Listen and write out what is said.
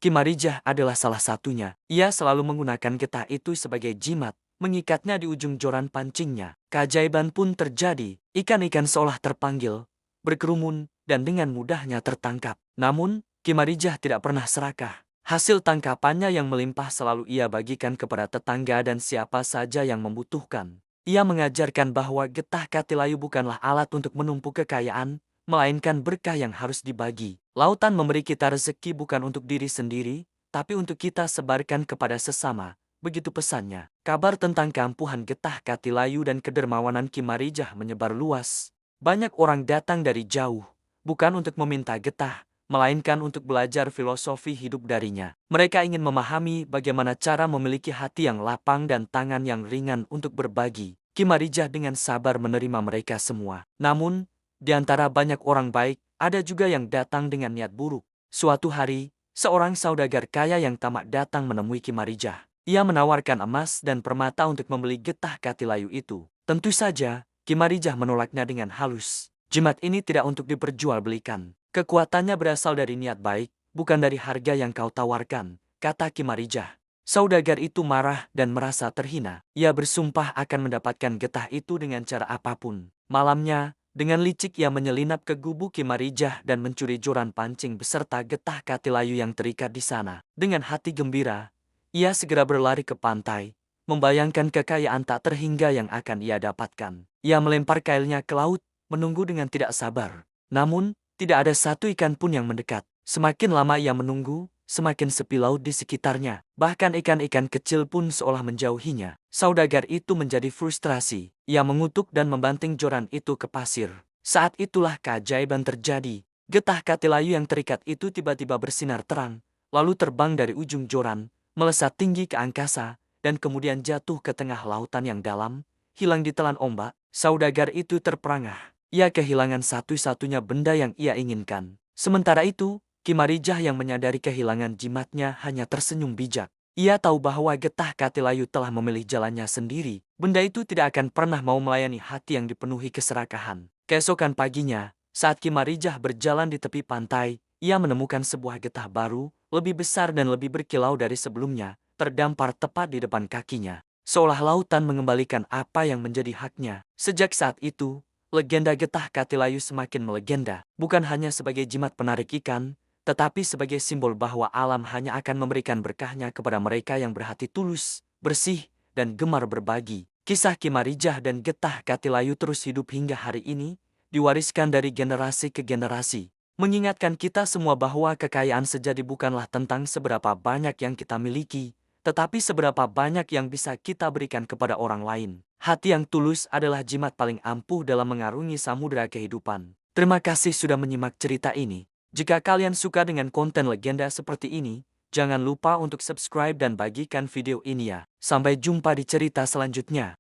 Kimarijah adalah salah satunya. Ia selalu menggunakan getah itu sebagai jimat, mengikatnya di ujung joran pancingnya. Keajaiban pun terjadi, ikan-ikan seolah terpanggil, berkerumun, dan dengan mudahnya tertangkap. Namun, Kimarijah tidak pernah serakah. Hasil tangkapannya yang melimpah selalu ia bagikan kepada tetangga dan siapa saja yang membutuhkan. Ia mengajarkan bahwa getah Katilayu bukanlah alat untuk menumpuk kekayaan, melainkan berkah yang harus dibagi. Lautan memberi kita rezeki bukan untuk diri sendiri, tapi untuk kita sebarkan kepada sesama. Begitu pesannya. Kabar tentang keampuhan getah Katilayu dan kedermawanan Kimarijah menyebar luas. Banyak orang datang dari jauh, bukan untuk meminta getah, melainkan untuk belajar filosofi hidup darinya. Mereka ingin memahami bagaimana cara memiliki hati yang lapang dan tangan yang ringan untuk berbagi. Kimarijah dengan sabar menerima mereka semua. Namun, di antara banyak orang baik, ada juga yang datang dengan niat buruk. Suatu hari, seorang saudagar kaya yang tamak datang menemui Kimarijah. Ia menawarkan emas dan permata untuk membeli getah Katilayu itu. Tentu saja, Kimarijah menolaknya dengan halus. Jimat ini tidak untuk diperjualbelikan. Kekuatannya berasal dari niat baik, bukan dari harga yang kau tawarkan, kata Kimarijah. Saudagar itu marah dan merasa terhina. Ia bersumpah akan mendapatkan getah itu dengan cara apapun. Malamnya, dengan licik ia menyelinap ke gubuk Kimarijah dan mencuri joran pancing beserta getah Katilayu yang terikat di sana. Dengan hati gembira, ia segera berlari ke pantai, membayangkan kekayaan tak terhingga yang akan ia dapatkan. Ia melempar kailnya ke laut, menunggu dengan tidak sabar. Namun, tidak ada satu ikan pun yang mendekat. Semakin lama ia menunggu, semakin sepi laut di sekitarnya. Bahkan ikan-ikan kecil pun seolah menjauhinya. Saudagar itu menjadi frustrasi. Ia mengutuk dan membanting joran itu ke pasir. Saat itulah keajaiban terjadi. Getah Katilayu yang terikat itu tiba-tiba bersinar terang, lalu terbang dari ujung joran, melesat tinggi ke angkasa, dan kemudian jatuh ke tengah lautan yang dalam, hilang ditelan ombak. Saudagar itu terperangah. Ia kehilangan satu-satunya benda yang ia inginkan. Sementara itu, Kimarijah yang menyadari kehilangan jimatnya hanya tersenyum bijak. Ia tahu bahwa getah Katilayu telah memilih jalannya sendiri. Benda itu tidak akan pernah mau melayani hati yang dipenuhi keserakahan. Keesokan paginya, saat Kimarijah berjalan di tepi pantai, ia menemukan sebuah getah baru, lebih besar dan lebih berkilau dari sebelumnya, terdampar tepat di depan kakinya. Seolah lautan mengembalikan apa yang menjadi haknya. Sejak saat itu, legenda getah Katilayu semakin melegenda, bukan hanya sebagai jimat penarik ikan, tetapi sebagai simbol bahwa alam hanya akan memberikan berkahnya kepada mereka yang berhati tulus, bersih, dan gemar berbagi. Kisah Kimarijah dan getah Katilayu terus hidup hingga hari ini, diwariskan dari generasi ke generasi, mengingatkan kita semua bahwa kekayaan sejati bukanlah tentang seberapa banyak yang kita miliki, tetapi seberapa banyak yang bisa kita berikan kepada orang lain. Hati yang tulus adalah jimat paling ampuh dalam mengarungi samudera kehidupan. Terima kasih sudah menyimak cerita ini. Jika kalian suka dengan konten legenda seperti ini, jangan lupa untuk subscribe dan bagikan video ini ya. Sampai jumpa di cerita selanjutnya.